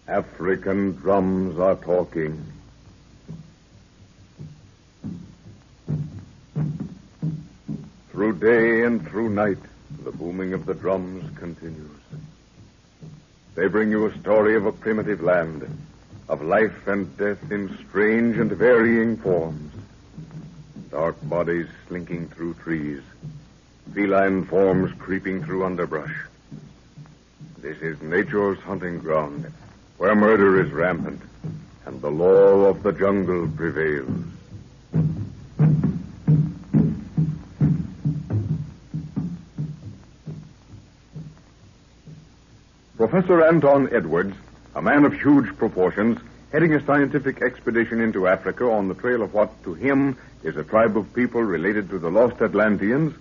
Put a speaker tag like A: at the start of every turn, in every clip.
A: African drums are talking. Through day and through night, the booming of the drums continues. They bring you a story of a primitive land, of life and death in strange and varying forms. Dark bodies slinking through trees, feline forms creeping through underbrush. This is nature's hunting ground, where murder is rampant, and the law of the jungle prevails. Professor Anton Edwards, a man of huge proportions, heading a scientific expedition into Africa on the trail of what to him is a tribe of people related to the lost Atlanteans,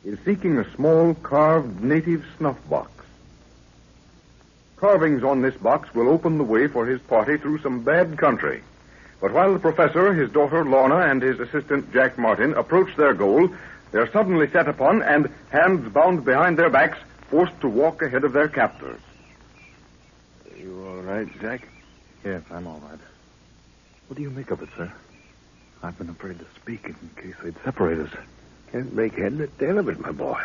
A: is seeking a small carved native snuff box. Carvings on this box will open the way for his party through some bad country. But while the professor, his daughter Lorna, and his assistant Jack Martin approach their goal, they're suddenly set upon and, hands bound behind their backs, forced to walk ahead of their captors.
B: Are you all right, Jack?
C: Yes, I'm all right. What do you make of it, sir? I've been afraid to speak in case they'd separate us.
B: Can't make head nor tail of it, my boy.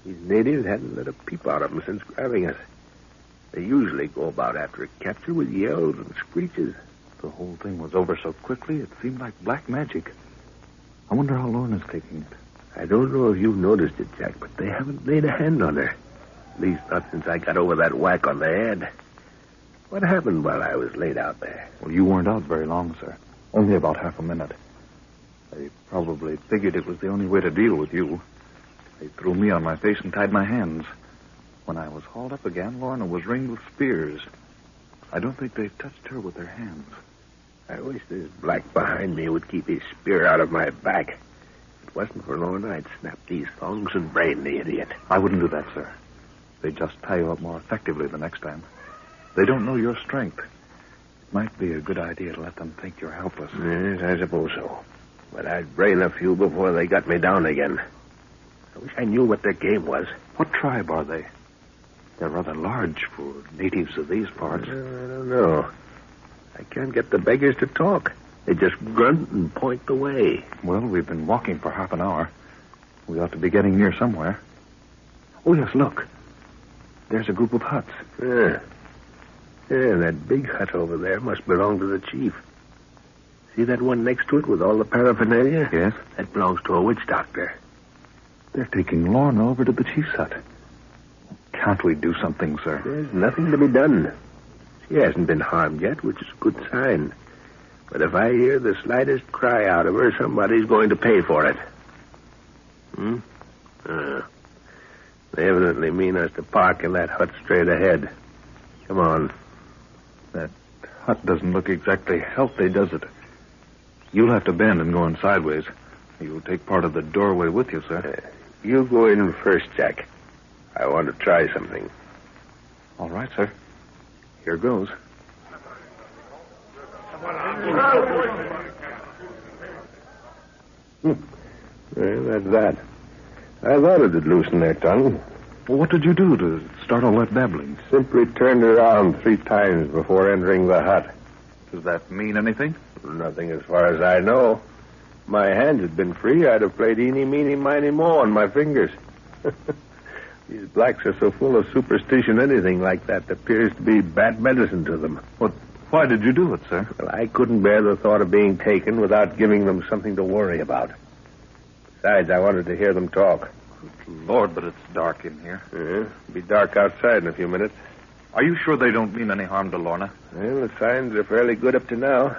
B: These natives hadn't let a peep out of them since grabbing us. They usually go about after a capture with yells and screeches.
C: The whole thing was over so quickly, it seemed like black magic. I wonder how Lorna's taking it.
B: I don't know if you've noticed it, Jack, but they haven't laid a hand on her. At least not since I got over that whack on the head. What happened while I was laid out there?
C: Well, you weren't out very long, sir. Only about half a minute. They probably figured it was the only way to deal with you. They threw me on my face and tied my hands. When I was hauled up again, Lorna was ringed with spears. I don't think they touched her with their hands.
B: I wish this black behind me would keep his spear out of my back. If it wasn't for Lorna, I'd snap these thongs and brain the idiot.
C: I wouldn't do that, sir. They'd just tie you up more effectively the next time. They don't know your strength. It might be a good idea to let them think you're helpless.
B: Yes, I suppose so. But I'd brain a few before they got me down again. I wish I knew what their game was.
C: What tribe are they? They're rather large for natives of these parts.
B: I don't know. I can't get the beggars to talk. They just grunt and point the way.
C: Well, we've been walking for half an hour. We ought to be getting near somewhere. Oh, yes, look. There's a group of huts.
B: Yeah, that big hut over there must belong to the chief. See that one next to it with all the paraphernalia?
C: Yes.
B: That belongs to a witch doctor.
C: They're taking Lorna over to the chief's hut. Can't we do something, sir?
B: There's nothing to be done. She hasn't been harmed yet, which is a good sign. But if I hear the slightest cry out of her, somebody's going to pay for it. They evidently mean us to park in that hut straight ahead. Come on.
C: That hut doesn't look exactly healthy, does it? You'll have to bend and go in sideways. You'll take part of the doorway with you, sir.
B: You go in first, Jack. I want to try something.
C: All right, sir. Here goes.
B: Well, that's that. I thought it'd loosen their tongue.
C: Well, what did you do to start all that babbling?
B: Simply turned around 3 times before entering the hut.
C: Does that mean anything?
B: Nothing as far as I know. If my hands had been free, I'd have played eeny, meeny, miny, mo on my fingers. These blacks are so full of superstition, anything like that appears to be bad medicine to them.
C: Why did you do it, sir?
B: Well, I couldn't bear the thought of being taken without giving them something to worry about. Besides, I wanted to hear them talk.
C: Good Lord, but it's dark in here.
B: It'll be dark outside in a few minutes.
C: Are you sure they don't mean any harm to Lorna?
B: Well, the signs are fairly good up to now.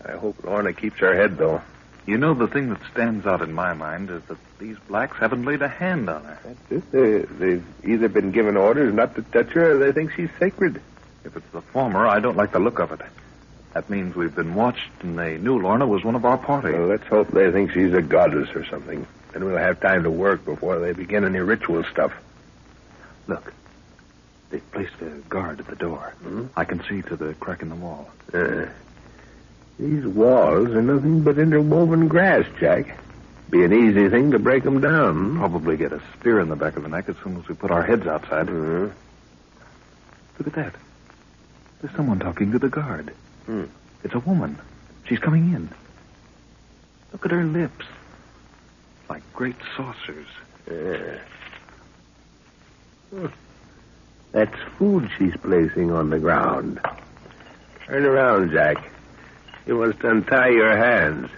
B: I hope Lorna keeps her head, though.
C: You know, the thing that stands out in my mind is that these blacks haven't laid a hand on her.
B: That's it. They've either been given orders not to touch her or they think she's sacred.
C: If it's the former, I don't like the look of it. That means we've been watched and they knew Lorna was one of our party.
B: Well, let's hope they think she's a goddess or something. Then we'll have time to work before they begin any ritual stuff.
C: Look, they've placed a guard at the door. I can see to the crack in the wall.
B: These walls are nothing but interwoven grass, Jack. Be an easy thing to break them down.
C: Probably get a spear in the back of the neck as soon as we put our heads outside.
B: Look
C: at that. There's someone talking to the guard.
B: Hmm.
C: It's a woman. She's coming in. Look at her lips. Like great saucers.
B: Yeah. That's food she's placing on the ground. Turn around, Jack. You must untie your hands.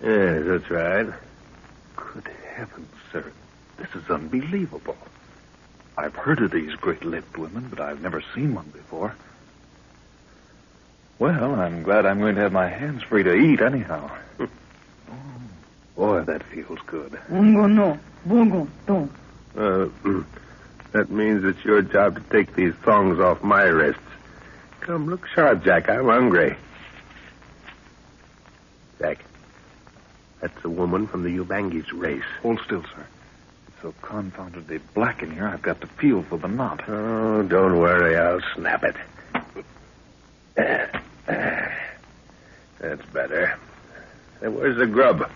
B: Yes, that's right.
C: Good heavens, sir. This is unbelievable. I've heard of these great-lipped women, but I've never seen one before. Well, I'm glad I'm going to have my hands free to eat anyhow. Oh, boy, that feels good.
D: Bongo no. Bongo don't.
B: That means it's your job to take these thongs off my wrists. Come, look sharp, Jack. I'm hungry. Jack, that's a woman from the Ubangis race.
C: Hold still, sir. It's so confoundedly black in here, I've got to feel for the knot.
B: Oh, don't worry. I'll snap it. That's better. And where's the grub?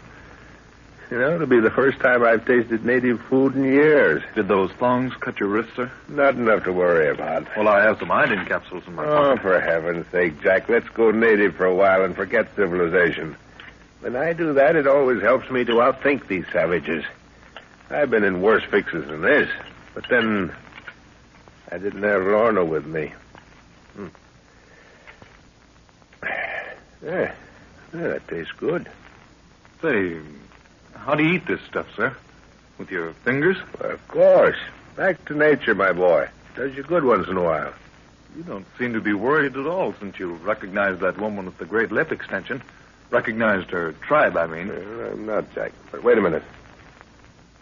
B: You know, it'll be the first time I've tasted native food in years.
C: Did those thongs cut your wrist, sir?
B: Not enough to worry about.
C: Well, I have some iodine capsules in my
B: Oh,
C: pocket.
B: for heaven's sake, Jack, let's go native for a while and forget civilization. When I do that, it always helps me to outthink these savages. I've been in worse fixes than this, but then I didn't have Lorna with me. Yeah, that tastes good.
C: Say, how do you eat this stuff, sir? With your fingers?
B: Well, of course. Back to nature, my boy. Does you good once in a while.
C: You don't seem to be worried at all since you recognized that woman with the great lip extension. Recognized her tribe, I mean.
B: Well, I'm not, Jack. But wait a minute.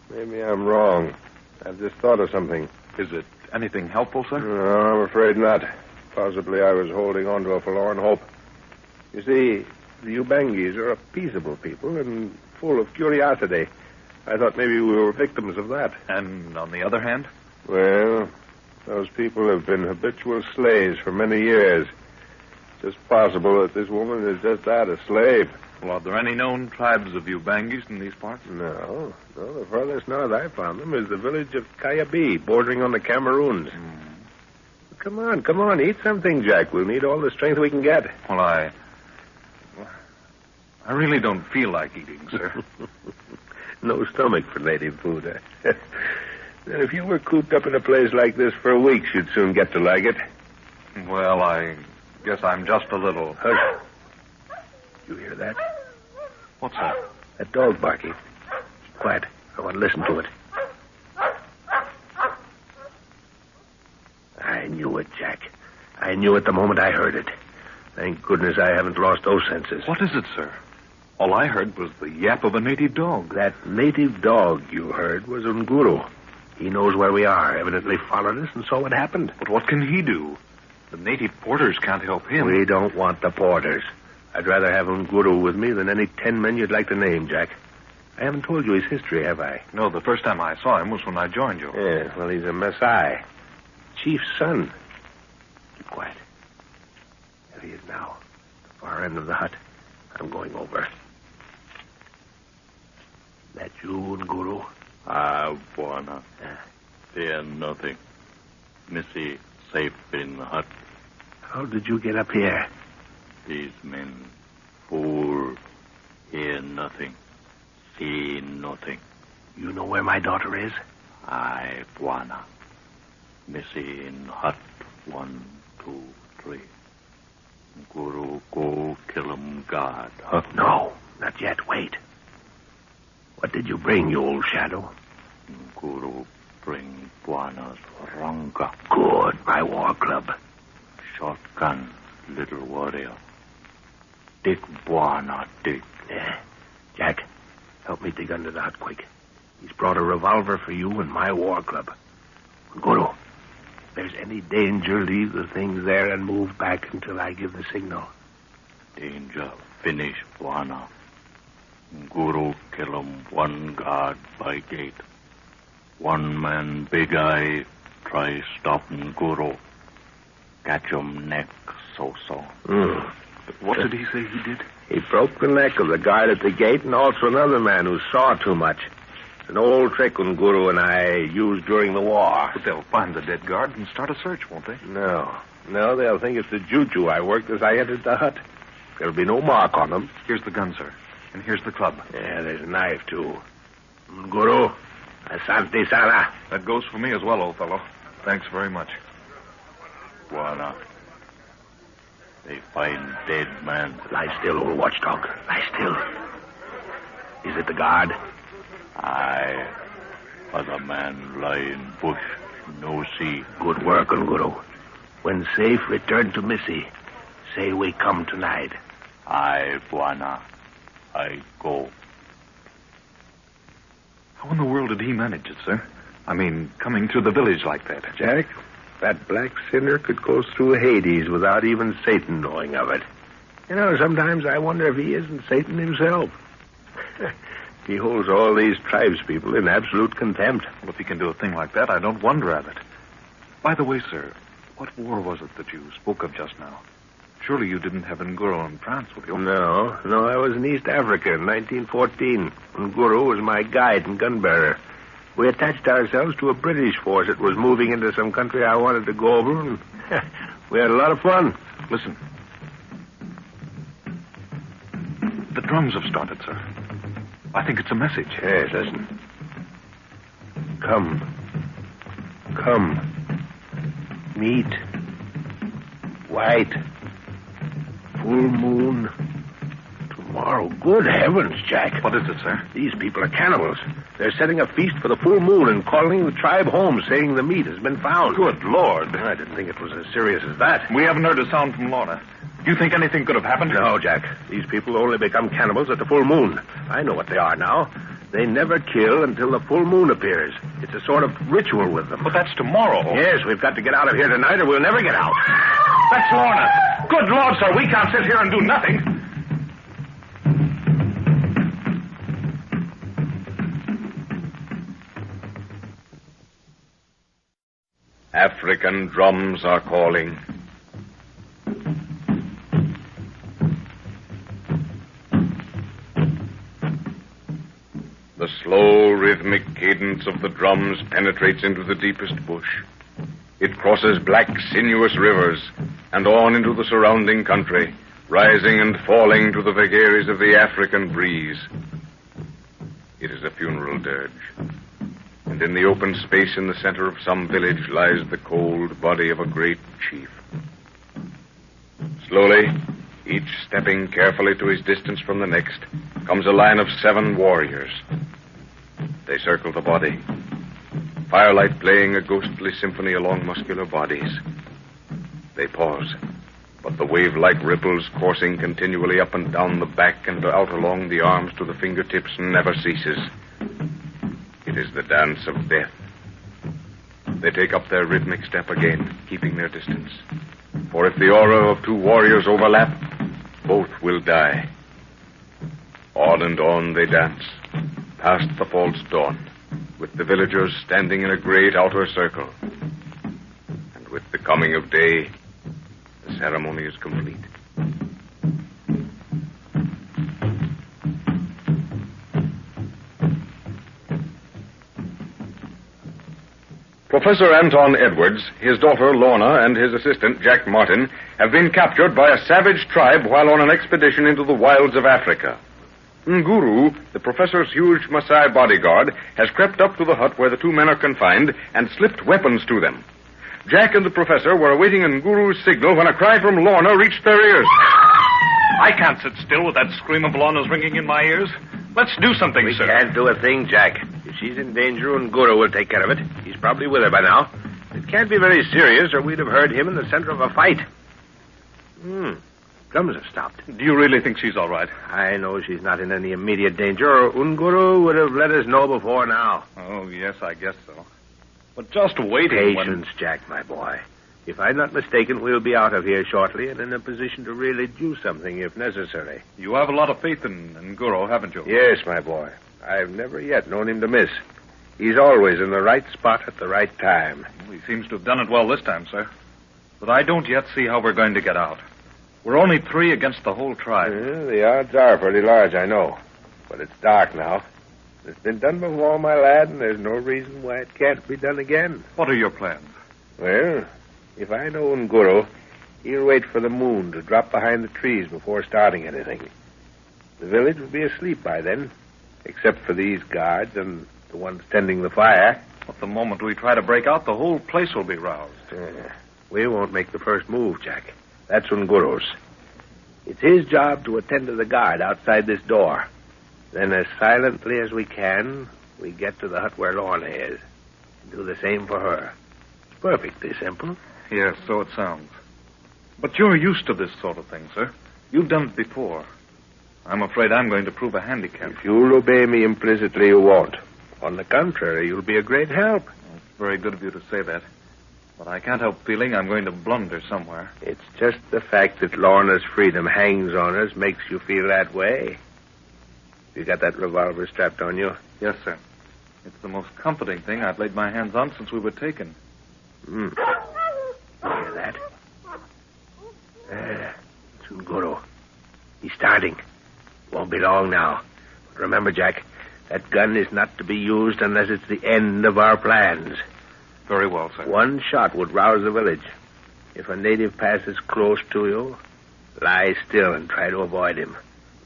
B: Maybe I'm wrong. I've just thought of something.
C: Is it anything helpful, sir?
B: No, I'm afraid not. Possibly I was holding on to a forlorn hope. You see, the Ubangis are a peaceable people and full of curiosity. I thought maybe we were victims of that.
C: And on the other hand?
B: Well, those people have been habitual slaves for many years. It's just possible that this woman is just that, a slave.
C: Well, are there any known tribes of Ubangis in these parts?
B: No. The furthest north I found them is the village of Kayabi, bordering on the Cameroons. Come on, eat something, Jack. We'll need all the strength we can get.
C: Well, I really don't feel like eating, sir.
B: No stomach for native food. Then if you were cooped up in a place like this for weeks, you'd soon get to like it.
C: Well, I guess I'm just a little...
B: Hush. You hear that?
C: What's that?
B: That dog barking. Quiet. I want to listen to it. I knew it, Jack. I knew it the moment I heard it. Thank goodness I haven't lost those senses.
C: What is it, sir? All I heard was the yap of a native dog.
B: That native dog you heard was Nguru. He knows where we are, evidently followed us and saw what happened.
C: But what can he do? The native porters can't help him.
B: We don't want the porters. I'd rather have Nguru with me than any 10 men you'd like to name, Jack. I haven't told you his history, have I?
C: No, the first time I saw him was when I joined you.
B: Yeah, well, he's a Maasai. Chief's son. Keep quiet. There he is now. The far end of the hut. I'm going over. That you, Nguru?
E: Bwana. Fear nothing. Missy safe in the hut.
B: How did you get up here?
E: These men, fool, hear nothing, see nothing.
B: You know where my daughter is?
E: I, Bwana. Missy in hut 1, 2, 3. Guru, go kill him, God. Huh?
B: No, not yet. Wait. What did you bring, you old shadow?
E: Guru, bring Bwana's ranga.
B: Good, my war club.
E: Shotgun, little warrior. Dig, Bwana, dig.
B: Yeah. Jack, help me dig under the hut quick. He's brought a revolver for you and my war club. Guru, if there's any danger, leave the things there and move back until I give the signal.
E: Danger, finish, Bwana. Guru kill him, one guard by gate. One man, big eye, try stopping Guru. Catch him neck, so-so.
C: What did he say he did?
B: He broke the neck of the guard at the gate and also another man who saw too much. It's an old trick Guru and I used during the war.
C: But they'll find the dead guard and start a search, won't they?
B: No. No, they'll think it's the juju I worked as I entered the hut. There'll be no mark on them.
C: Here's the gun, sir. And here's the club.
B: Yeah, there's a knife, too. Guru, asante sana.
C: That goes for me as well, old fellow. Thanks very much.
E: Buana. They find dead man.
B: Lie still, old watchdog. Lie still. Is it the guard?
E: Aye. Other man lie in bush. No see.
B: Good work, Guru. When safe, return to Missy. Say we come tonight.
E: Aye, Buana. I go.
C: How in the world did he manage it, sir? I mean, coming through the village like that.
B: Jack, that black sinner could go through Hades without even Satan knowing of it. You know, sometimes I wonder if he isn't Satan himself. He holds all these tribespeople in absolute contempt.
C: Well, if he can do a thing like that, I don't wonder at it. By the way, sir, what war was it that you spoke of just now? Surely you didn't have Nguro in France with you?
B: No, I was in East Africa in 1914. Nguro was my guide and gun bearer. We attached ourselves to a British force that was moving into some country I wanted to go over, and we had a lot of fun.
C: Listen. The drums have started, sir. I think it's a message.
B: Yes, listen. Come. Meet. White. Full moon. Tomorrow. Good heavens, Jack.
C: What is it, sir?
B: These people are cannibals. They're setting a feast for the full moon and calling the tribe home, saying the meat has been found.
C: Good Lord.
B: I didn't think it was as serious as that.
C: We haven't heard a sound from Lorna. Do you think anything could have happened?
B: No, Jack. These people only become cannibals at the full moon. I know what they are now. They never kill until the full moon appears. It's a sort of ritual with them.
C: But that's tomorrow.
B: Yes, we've got to get out of here tonight or we'll never get out.
C: That's Lorna. Good Lord, sir, we can't sit here and do nothing.
A: African drums are calling. The slow, rhythmic cadence of the drums penetrates into the deepest bush. It crosses black, sinuous rivers and on into the surrounding country, rising and falling to the vagaries of the African breeze. It is a funeral dirge. And in the open space in the center of some village lies the cold body of a great chief. Slowly, each stepping carefully to his distance from the next, comes a line of 7 warriors. They circle the body, firelight playing a ghostly symphony along muscular bodies. They pause, but the wave-like ripples coursing continually up and down the back and out along the arms to the fingertips never ceases. It is the dance of death. They take up their rhythmic step again, keeping their distance. For if the aura of 2 warriors overlap, both will die. On and on they dance, past the false dawn, with the villagers standing in a great outer circle. And with the coming of day, the ceremony is complete. Professor Anton Edwards, his daughter Lorna, and his assistant Jack Martin have been captured by a savage tribe while on an expedition into the wilds of Africa. Nguru, the professor's huge Maasai bodyguard, has crept up to the hut where the 2 men are confined and slipped weapons to them. Jack and the professor were awaiting Nguru's signal when a cry from Lorna reached their ears.
C: I can't sit still with that scream of Lorna's ringing in my ears. Let's do something,
B: We
C: sir.
B: can't do a thing, Jack. If she's in danger, Nguro will take care of it. He's probably with her by now. It can't be very serious, or we'd have heard him in the center of a fight. Drums have stopped.
C: Do you really think she's all right?
B: I know she's not in any immediate danger, or Nguro would have let us know before now.
C: Oh, yes, I guess so. But just waiting
B: Patience, Jack, my boy. If I'm not mistaken, we'll be out of here shortly and in a position to really do something if necessary.
C: You have a lot of faith in Nguro, haven't you?
B: Yes, my boy. I've never yet known him to miss. He's always in the right spot at the right time.
C: He seems to have done it well this time, sir. But I don't yet see how we're going to get out. We're only 3 against the whole tribe.
B: The odds are pretty large, I know. But it's dark now. It's been done before, my lad, and there's no reason why it can't be done again.
C: What are your plans?
B: Well, If I know Nguru, he'll wait for the moon to drop behind the trees before starting anything. The village will be asleep by then, except for these guards and the ones tending the fire.
C: But the moment we try to break out, the whole place will be roused.
B: We won't make the first move, Jack. That's Nguru's. It's his job to attend to the guard outside this door. Then, as silently as we can, we get to the hut where Lorna is. And do the same for her. It's perfectly simple.
C: Yes, so it sounds. But you're used to this sort of thing, sir. You've done it before. I'm afraid I'm going to prove a handicap.
B: If you'll obey me implicitly, you won't. On the contrary, you'll be a great help.
C: It's very good of you to say that. But I can't help feeling I'm going to blunder somewhere.
B: It's just the fact that Lorna's freedom hangs on us makes you feel that way. You got that revolver strapped on you?
C: Yes, sir. It's the most comforting thing I've laid my hands on since we were taken.
B: You hear that? It's Nguru. He's starting. Won't be long now. But remember, Jack, that gun is not to be used unless it's the end of our plans.
C: Very well, sir.
B: One shot would rouse the village. If a native passes close to you, lie still and try to avoid him.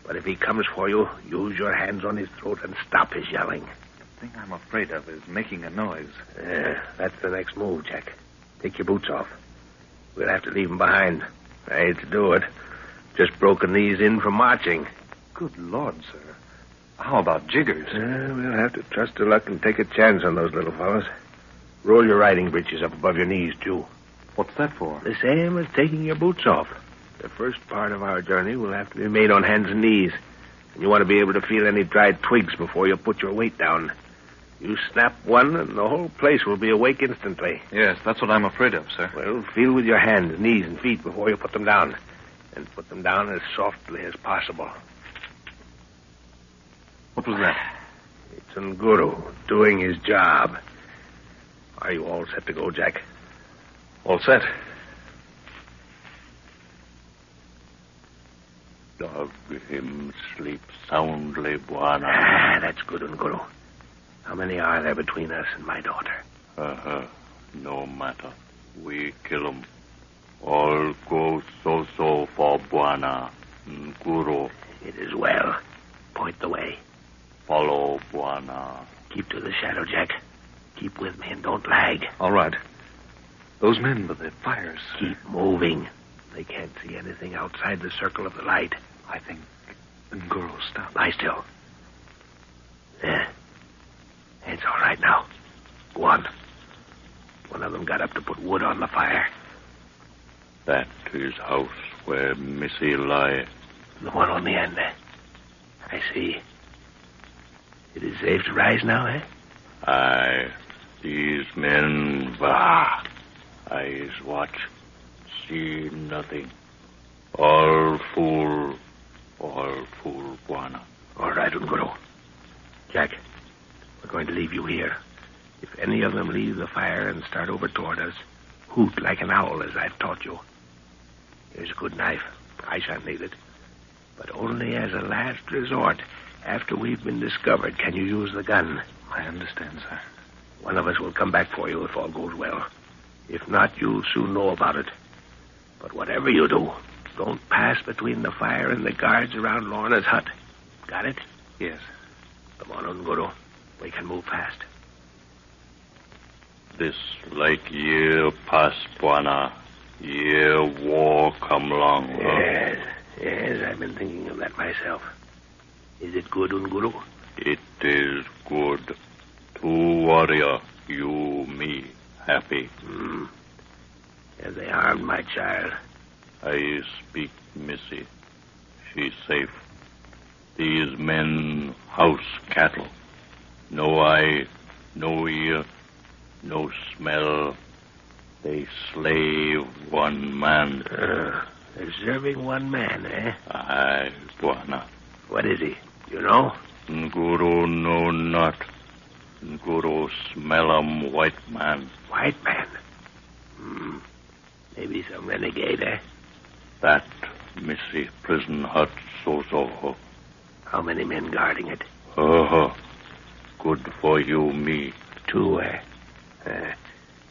B: But if he comes for you, use your hands on his throat and stop his yelling.
C: The thing I'm afraid of is making a noise.
B: That's the next move, Jack. Take your boots off. We'll have to leave them behind. I hate to do it. Just broken these in from marching.
C: Good Lord, sir. How about jiggers?
B: We'll have to trust to luck and take a chance on those little fellows. Roll your riding breeches up above your knees, too.
C: What's that for?
B: The same as taking your boots off. The first part of our journey will have to be made on hands and knees. And you want to be able to feel any dried twigs before you put your weight down. You snap one, and the whole place will be awake instantly.
C: Yes, that's what I'm afraid of, sir.
B: Well, feel with your hands, knees, and feet before you put them down. And put them down as softly as possible.
C: What was that?
B: It's Nguru doing his job. Are you all set to go, Jack?
C: All set.
E: Dog him sleep soundly, Bwana.
B: That's good, Nguru. How many are there between us and my daughter?
E: No matter. We kill 'em. All go so for Bwana. Nguru.
B: It is well. Point the way.
E: Follow Bwana.
B: Keep to the shadow, Jack. Keep with me and don't lag.
C: All right. Those men with their fires.
B: Keep moving. They can't see anything outside the circle of the light.
C: I think Nguru stopped.
B: Lie still. There. It's all right now. Go on. One of them got up to put wood on the fire.
E: That is house where Missy lie.
B: The one on the end there. I see. It is safe to rise now, eh?
E: Aye. These men, bah. Eyes watch. See nothing. All fool, Bwana.
B: All right, Nguru. Jack, we're going to leave you here. If any of them leave the fire and start over toward us, hoot like an owl, as I've taught you. Here's a good knife. I shan't need it. But only as a last resort. After we've been discovered, can you use the gun?
C: I understand, sir.
B: One of us will come back for you if all goes well. If not, you'll soon know about it. But whatever you do, don't pass between the fire and the guards around Lorna's hut. Got it?
C: Yes.
B: Come on, Nguru. We can move fast.
E: This like year past, Bwana. Year war come long.
B: Yes, I've been thinking of that myself. Is it good, Nguru?
E: It is good. Two warrior, you, me, happy.
B: Have they harmed my child?
E: I speak Missy. She safe. These men house cattle. No eye, no ear, no smell. They slave one man.
B: They're serving one man, eh?
E: Aye, Bwana.
B: What is he? You know?
E: Nguru know not. Nguru smell white man.
B: White man? Maybe some renegade, eh?
E: That Missy prison hut so.
B: How many men guarding it?
E: Good for you, me.
B: Two, eh?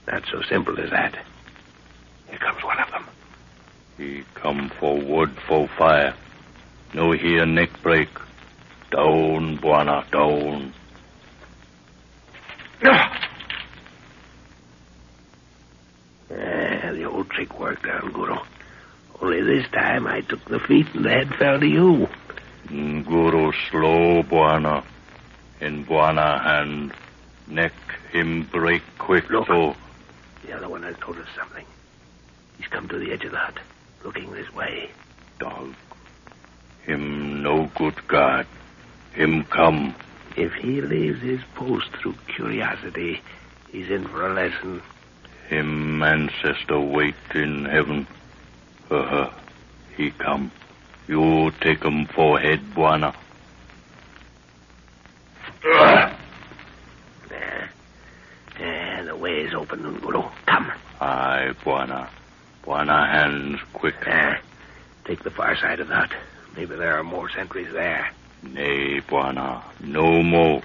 B: Not so simple as that.
E: He come for wood for fire. No hear neck break. Down, Buana, down.
B: The old trick worked, Nguru. Only this time I took the feet and the head fell to you.
E: Nguru slow, Buana. In Buana hand. Neck him break quick,
B: Look.
E: so.
B: The other one has noticed something. He's come to the edge of the hut, looking this way.
E: Dog. Him no good guard. Him come.
B: If he leaves his post through curiosity, he's in for a lesson.
E: Him ancestor wait in heaven. He come. You take him for head, Buana.
B: The way is open, Nguru. Come.
E: Aye, Buana. Buana hands quick.
B: Take the far side of the hut. Maybe there are more sentries there.
E: Nay, Buana. No more.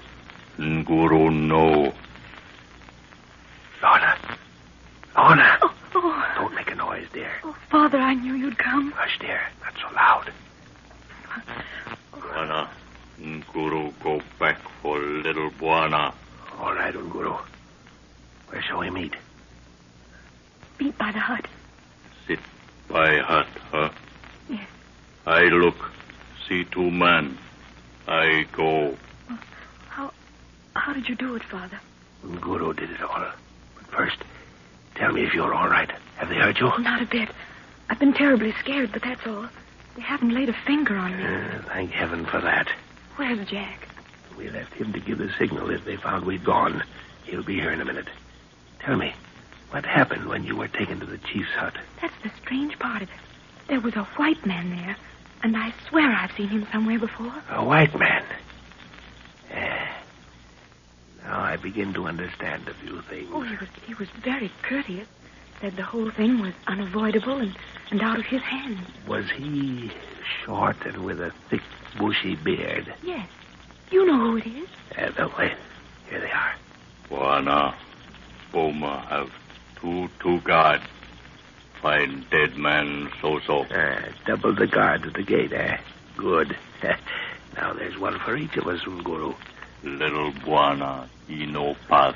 E: Nguru no.
B: Lorna. Lorna.
D: Oh.
B: Don't make a noise, dear.
D: Oh, Father, I knew you'd come.
B: Hush, dear. Not so loud.
E: Buana. Nguru go back for little Buana.
B: All right, Nguru. Where shall we meet?
D: Beat by the hut.
E: Sit by hut, huh?
D: Yes.
E: I look. See two man. I go.
D: How did you do it, Father?
B: Nguru did it all. But first, tell me if you're all right. Have they hurt you?
D: Not a bit. I've been terribly scared, but that's all. They haven't laid a finger on me.
B: Thank heaven for that.
D: Where's Jack?
B: We left him to give the signal if they found we'd gone. He'll be here in a minute. Tell me, what happened when you were taken to the chief's hut?
D: That's the strange part of it. There was a white man there, and I swear I've seen him somewhere before.
B: A white man? Now I begin to understand a few things.
D: Oh, he was very courteous. Said the whole thing was unavoidable and out of his hands.
B: Was he short and with a thick, bushy beard?
D: Yes. You know who it is.
B: They'll wait. Here they are.
E: Buana. Boma have two guard. Find dead man so.
B: Double the guards at the gate, Good. Now there's one for each of us, Nguru.
E: Little Buana, he no pass.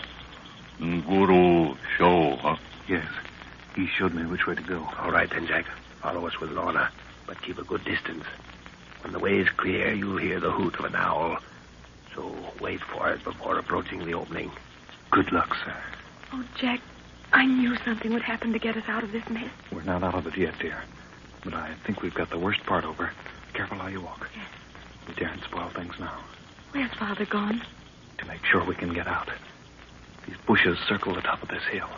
E: Nguru show, huh?
C: Yes. He showed me which way to go.
B: All right, then, Jack. Follow us with Lorna, but keep a good distance. When the way is clear, you'll hear the hoot of an owl. So wait for it before approaching the opening.
C: Good luck, sir.
D: Oh, Jack, I knew something would happen to get us out of this mess.
C: We're not out of it yet, dear. But I think we've got the worst part over. Careful how you walk.
D: Yes.
C: We daren't spoil things now.
D: Where's Father gone?
C: To make sure we can get out. These bushes circle the top of this hill.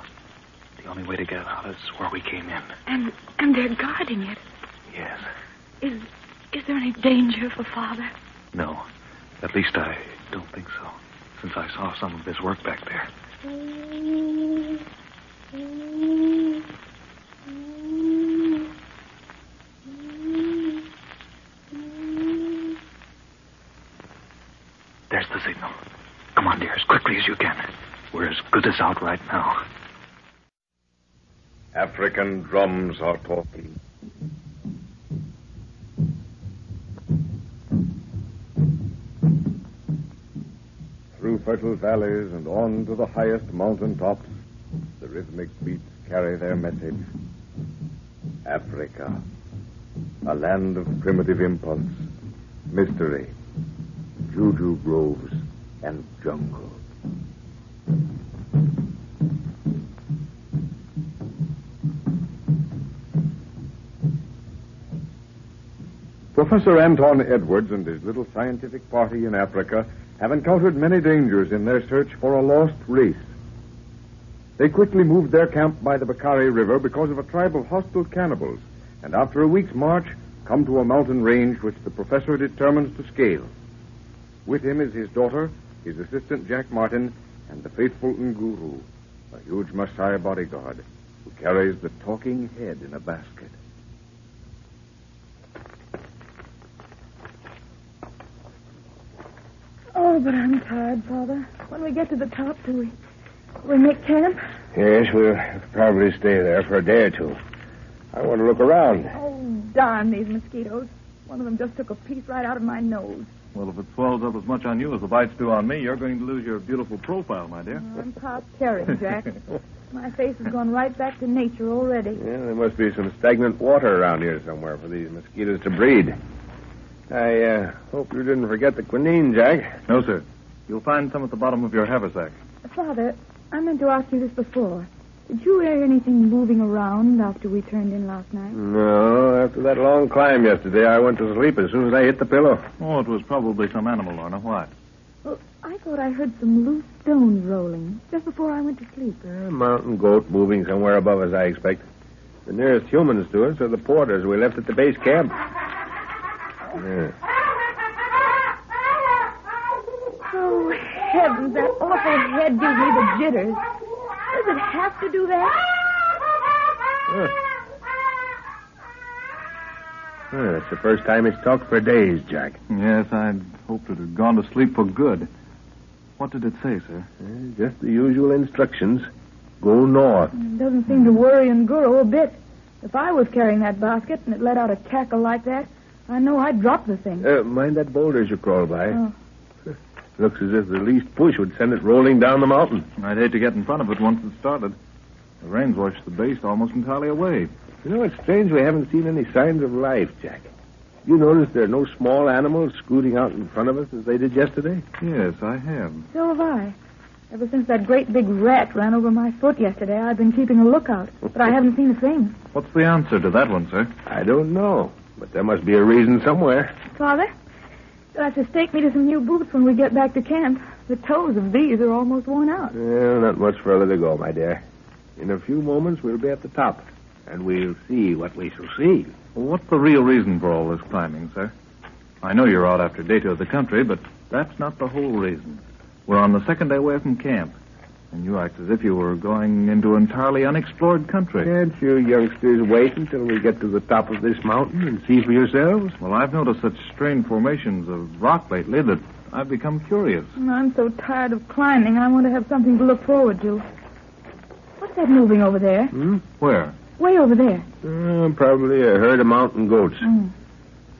C: The only way to get out is where we came in.
D: And they're guarding it.
C: Yes.
D: Is there any danger for Father?
C: No. At least I don't think so, since I saw some of his work back there. There's the signal. Come on, dear, as quickly as you can. We're as good as out right now.
A: African drums are talking. Through fertile valleys and on to the highest mountain tops, the rhythmic beats carry their message. Africa, a land of primitive impulse, mystery, juju groves, and jungle. Professor Anton Edwards and his little scientific party in Africa have encountered many dangers in their search for a lost race. They quickly moved their camp by the Bakari River because of a tribe of hostile cannibals, and after a week's march, come to a mountain range which the professor determines to scale. With him is his daughter, his assistant Jack Martin, and the faithful Nguru, a huge Maasai bodyguard who carries the talking head in a basket.
D: Oh, but I'm tired, Father. When we get to the top, do we make camp?
B: Yes, we'll probably stay there for a day or two. I want to look around.
F: Oh, darn these mosquitoes. One of them just took a piece right out of my nose.
C: Well, if it swells up as much on you as the bites do on me, you're going to lose your beautiful profile, my dear.
F: I'm past caring, Jack. My face has gone right back to nature already.
B: Yeah, there must be some stagnant water around here somewhere for these mosquitoes to breed. I hope you didn't forget the quinine, Jack.
C: No, sir. You'll find some at the bottom of your haversack.
F: Father, I meant to ask you this before. Did you hear anything moving around after we turned in last night?
B: No, after that long climb yesterday, I went to sleep as soon as I hit the pillow.
C: Oh, it was probably some animal, Lorna. What?
F: Well, I thought I heard some loose stones rolling just before I went to sleep.
B: A mountain goat moving somewhere above us, I expect. The nearest humans to us are the porters we left at the base camp. Yeah.
F: Oh, heavens, that awful head gives me the jitters. Does it have to do that?
B: That's the first time it's talked for days, Jack.
C: Yes, I'd hoped it had gone to sleep for good. What did it say, sir?
B: Just the usual instructions. Go north.
F: It doesn't seem to worry Nguro a bit. If I was carrying that basket and it let out a cackle like that, I know I'd drop the thing.
B: Mind that boulder as you crawl by.
F: Oh.
B: Looks as if the least push would send it rolling down the mountain.
C: I'd hate to get in front of it once it started. The rain's washed the base almost entirely away.
B: You know, it's strange we haven't seen any signs of life, Jack. You notice there are no small animals scooting out in front of us as they did yesterday?
C: Yes, I have.
F: So have I. Ever since that great big rat ran over my foot yesterday, I've been keeping a lookout. But I haven't seen a thing.
C: What's the answer to that one, sir?
B: I don't know. But there must be a reason somewhere.
F: Father, you'll have to stake me to some new boots when we get back to camp. The toes of these are almost worn out.
B: Well, not much further to go, my dear. In a few moments, we'll be at the top. And we'll see what we shall see.
C: Well, what's the real reason for all this climbing, sir? I know you're out after data of the country, but that's not the whole reason. We're on the second day away from camp, and you act as if you were going into entirely unexplored country.
B: Can't you youngsters wait until we get to the top of this mountain and see for yourselves?
C: Well, I've noticed such strange formations of rock lately that I've become curious.
F: I'm so tired of climbing, I want to have something to look forward to. What's that moving over there?
C: Where?
F: Way over there.
B: Probably a herd of mountain goats.
F: Mm.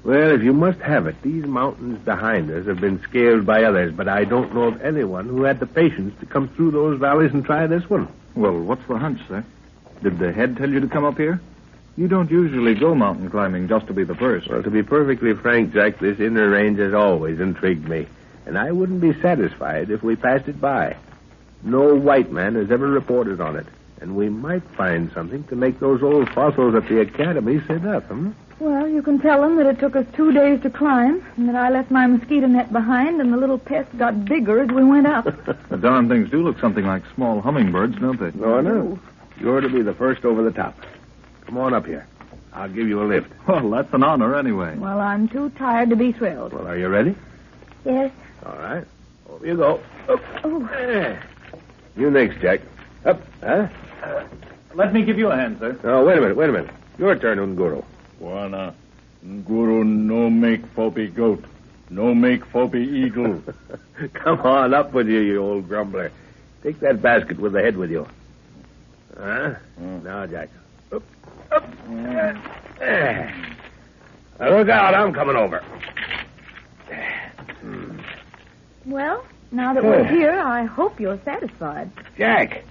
B: Well, if you must have it, these mountains behind us have been scaled by others, but I don't know of anyone who had the patience to come through those valleys and try this one.
C: Well, what's the hunch, sir? Did the head tell you to come up here? You don't usually go mountain climbing just to be the first.
B: Well, to be perfectly frank, Jack, this inner range has always intrigued me, and I wouldn't be satisfied if we passed it by. No white man has ever reported on it, and we might find something to make those old fossils at the academy sit up,
F: Well, you can tell them that it took us 2 days to climb, and that I left my mosquito net behind, and the little pests got bigger as we went up.
C: The darn things do look something like small hummingbirds, don't they?
B: No. You're to be the first over the top. Come on up here. I'll give you a lift.
C: Well, that's an honor anyway.
F: Well, I'm too tired to be thrilled.
B: Well, are you ready?
F: Yes.
B: All right. Over you go. Up.
F: Oh.
B: There. You next, Jack. Up. Huh?
C: Let me give you a hand, sir.
B: Oh, wait a minute. Your turn, Nguro.
E: Wana, Nguru no make Phoebe goat, no make Phoebe eagle.
B: Come on, up with you, you old grumbler. Take that basket with the head with you. Now, Jack. Up. There. Now, look out, I'm coming over.
F: Well, now that we're here, I hope you're satisfied.
B: Jack,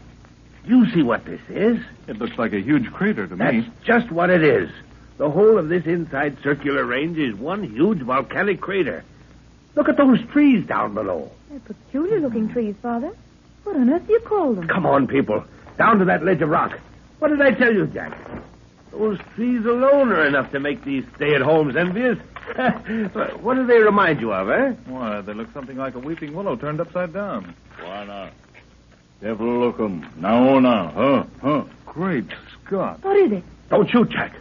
B: you see what this is?
C: It looks like a huge crater to
B: That's
C: me.
B: just what it is. The whole of this inside circular range is one huge volcanic crater. Look at those trees down below.
F: They're peculiar-looking trees, Father. What on earth do you call them?
B: Come on, people. Down to that ledge of rock. What did I tell you, Jack? Those trees alone are enough to make these stay-at-homes envious. What do they remind you of, eh?
C: Why, they look something like a weeping willow turned upside down.
E: Wana, devil lookum, naona, huh?
C: Great Scott.
F: What is it?
B: Don't shoot, Jack.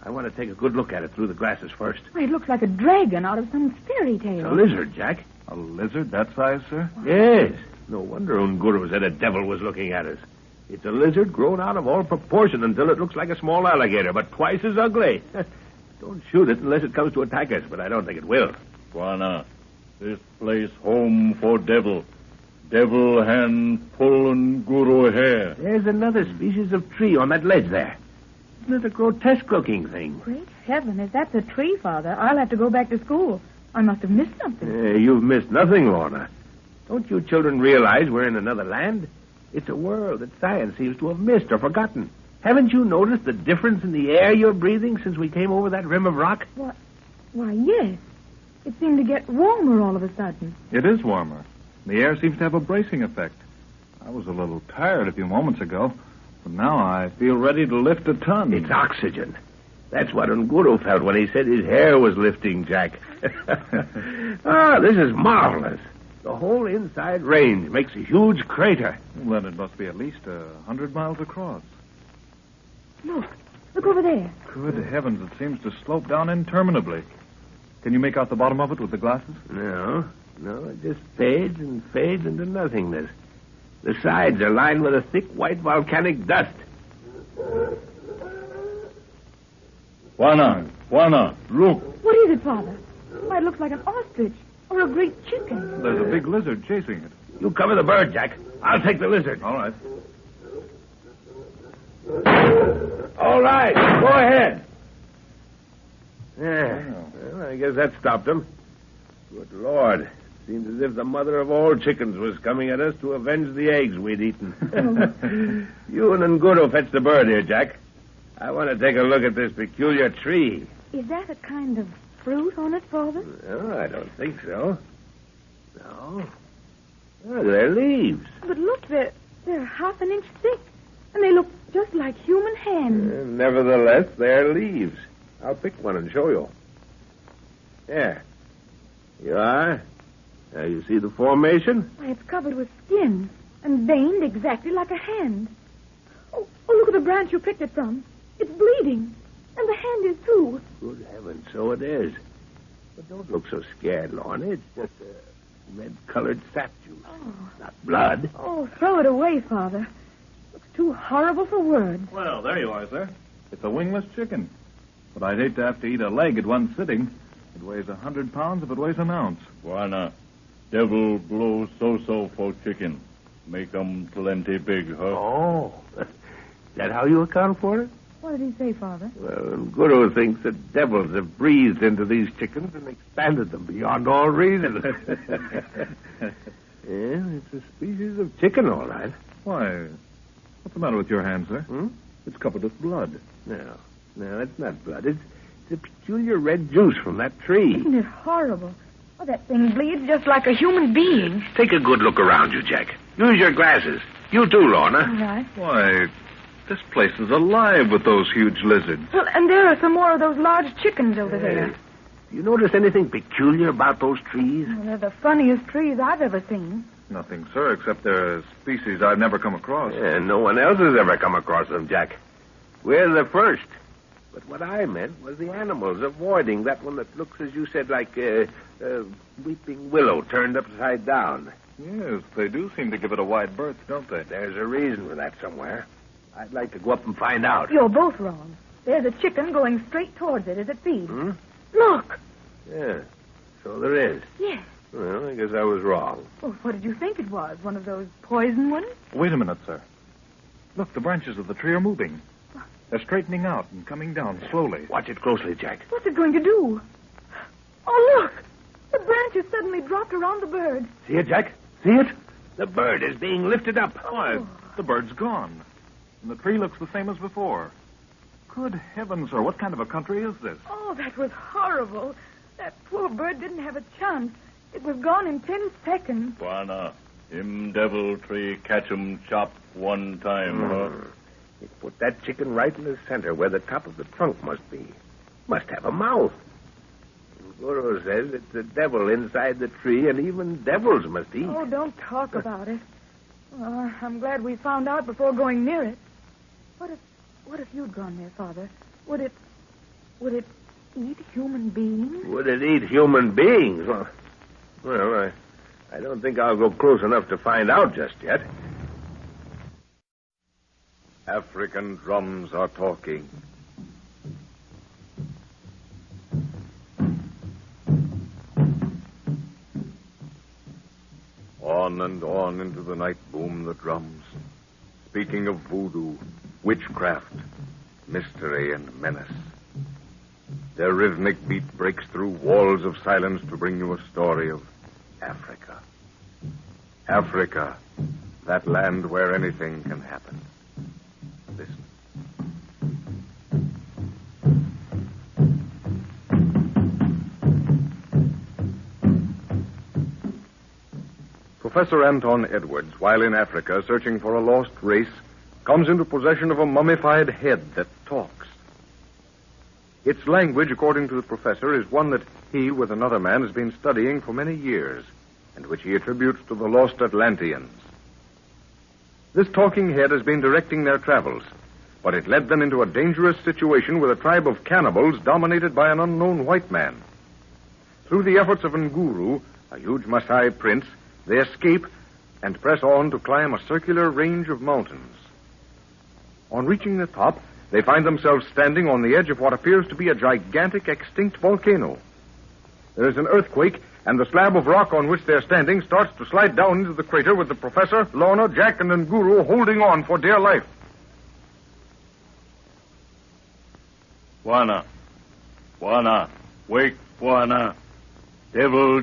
B: I want to take a good look at it through the glasses first.
F: Why, it looks like a dragon out of some fairy tale.
B: It's a lizard, Jack.
C: A lizard that size, sir?
B: Yes. No wonder Nguru said a devil was looking at us. It's a lizard grown out of all proportion until it looks like a small alligator, but twice as ugly. Don't shoot it unless it comes to attack us, but I don't think it will.
E: Wana, this place home for devil. Devil hand pull Nguru hair.
B: There's another species of tree on that ledge there. Isn't it a grotesque-looking thing?
F: Great heaven, if that's a tree, Father, I'll have to go back to school. I must have missed something.
B: You've missed nothing, Lorna. Don't you children realize we're in another land? It's a world that science seems to have missed or forgotten. Haven't you noticed the difference in the air you're breathing since we came over that rim of rock?
F: Why, yes. It seemed to get warmer all of a sudden.
C: It is warmer. The air seems to have a bracing effect. I was a little tired a few moments ago, but now I feel ready to lift a ton.
B: It's oxygen. That's what Nguru felt when he said his hair was lifting, Jack. This is marvelous. The whole inside range makes a huge crater.
C: Well, then it must be at least 100 miles across.
F: Look over there.
C: Good heavens, it seems to slope down interminably. Can you make out the bottom of it with the glasses?
B: No, it just fades and fades into nothingness. The sides are lined with a thick white volcanic dust.
C: Juana, look.
F: What is it, Father? Why, it looks like an ostrich or a great chicken.
C: There's a big lizard chasing it.
B: You cover the bird, Jack. I'll take the lizard.
C: All right.
B: All right, go ahead. Yeah, well, I guess that stopped him. Good Lord. Seems as if the mother of all chickens was coming at us to avenge the eggs we'd eaten. You and Nguru fetch the bird here, Jack. I want to take a look at this peculiar tree.
F: Is that a kind of fruit on it, Father?
B: No, I don't think so. No. Oh, they're leaves.
F: But look, they're half an inch thick, and they look just like human hands.
B: Nevertheless, they're leaves. I'll pick one and show you. There. You are. Now, you see the formation?
F: Why, it's covered with skin and veined exactly like a hand. Oh, look at the branch you picked it from. It's bleeding. And the hand is, too.
B: Good heavens, so it is. But don't look so scared, Lorna. It's just a red-colored sap juice.
F: Oh.
B: Not blood.
F: Oh, throw it away, Father. Looks too horrible for words.
C: Well, there you are, sir. It's a wingless chicken. But I'd hate to have to eat a leg at one sitting. It weighs 100 pounds if it weighs an ounce.
E: Juana, devil blow so-so for chicken. Make 'em plenty big, huh?
B: Oh. Is that how you account for it?
F: What did he say, Father?
B: Well, Nguru thinks that devils have breathed into these chickens and expanded them beyond all reason. Yeah, it's a species of chicken, all right.
C: Why, what's the matter with your hand, sir? It's covered with blood.
B: No, it's not blood. It's a peculiar red juice from that tree.
F: Isn't it horrible? Oh, that thing bleeds just like a human being.
B: Take a good look around you, Jack. Use your glasses. You too, Lorna.
F: All right.
C: Why, this place is alive with those huge lizards.
F: Well, and there are some more of those large chickens over there.
B: You notice anything peculiar about those trees?
F: Well, they're the funniest trees I've ever seen.
C: Nothing, sir, except they're a species I've never come across.
B: Yeah, no one else has ever come across them, Jack. We're the first. But what I meant was the animals avoiding that one that looks, as you said, like a weeping willow turned upside down.
C: Yes, they do seem to give it a wide berth, don't they?
B: There's a reason for that somewhere. I'd like to go up and find out.
F: You're both wrong. There's a chicken going straight towards it as it feeds. Look.
B: Yeah, so there is.
F: Yes.
B: Well, I guess I was wrong.
F: Well, what did you think it was? One of those poison ones?
C: Wait a minute, sir. Look, the branches of the tree are moving. They're straightening out and coming down slowly.
B: Watch it closely, Jack.
F: What's it going to do? Oh, look. The branches suddenly dropped around the bird.
B: See it, Jack? See it? The bird is being lifted up.
C: Why, the bird's gone. And the tree looks the same as before. Good heavens, sir, what kind of a country is this?
F: Oh, that was horrible. That poor bird didn't have a chance. It was gone in 10 seconds.
E: Juana, him devil tree catch 'em chop one time, huh?
B: It put that chicken right in the center where the top of the trunk must be. Must have a mouth. Nguru says it's a devil inside the tree, and even devils must eat.
F: Oh, don't talk about it. Oh, I'm glad we found out before going near it. What if you'd gone there, Father? Would it eat human beings?
B: Would it eat human beings? Well, I don't think I'll go close enough to find out just yet.
A: African drums are talking. On and on into the night boom the drums, speaking of voodoo, witchcraft, mystery and menace. Their rhythmic beat breaks through walls of silence to bring you a story of Africa. Africa, that land where anything can happen. Listen. Professor Anton Edwards, while in Africa searching for a lost race, comes into possession of a mummified head that talks. Its language, according to the professor, is one that he, with another man, has been studying for many years, and which he attributes to the lost Atlanteans. This talking head has been directing their travels, but it led them into a dangerous situation with a tribe of cannibals dominated by an unknown white man. Through the efforts of Nguru, a huge Maasai prince, they escape and press on to climb a circular range of mountains. On reaching the top, they find themselves standing on the edge of what appears to be a gigantic extinct volcano. There is an earthquake, and the slab of rock on which they're standing starts to slide down into the crater with the professor, Lorna, Jack, and Nguru holding on for dear life.
E: Bwana, wake, Bwana. Devil,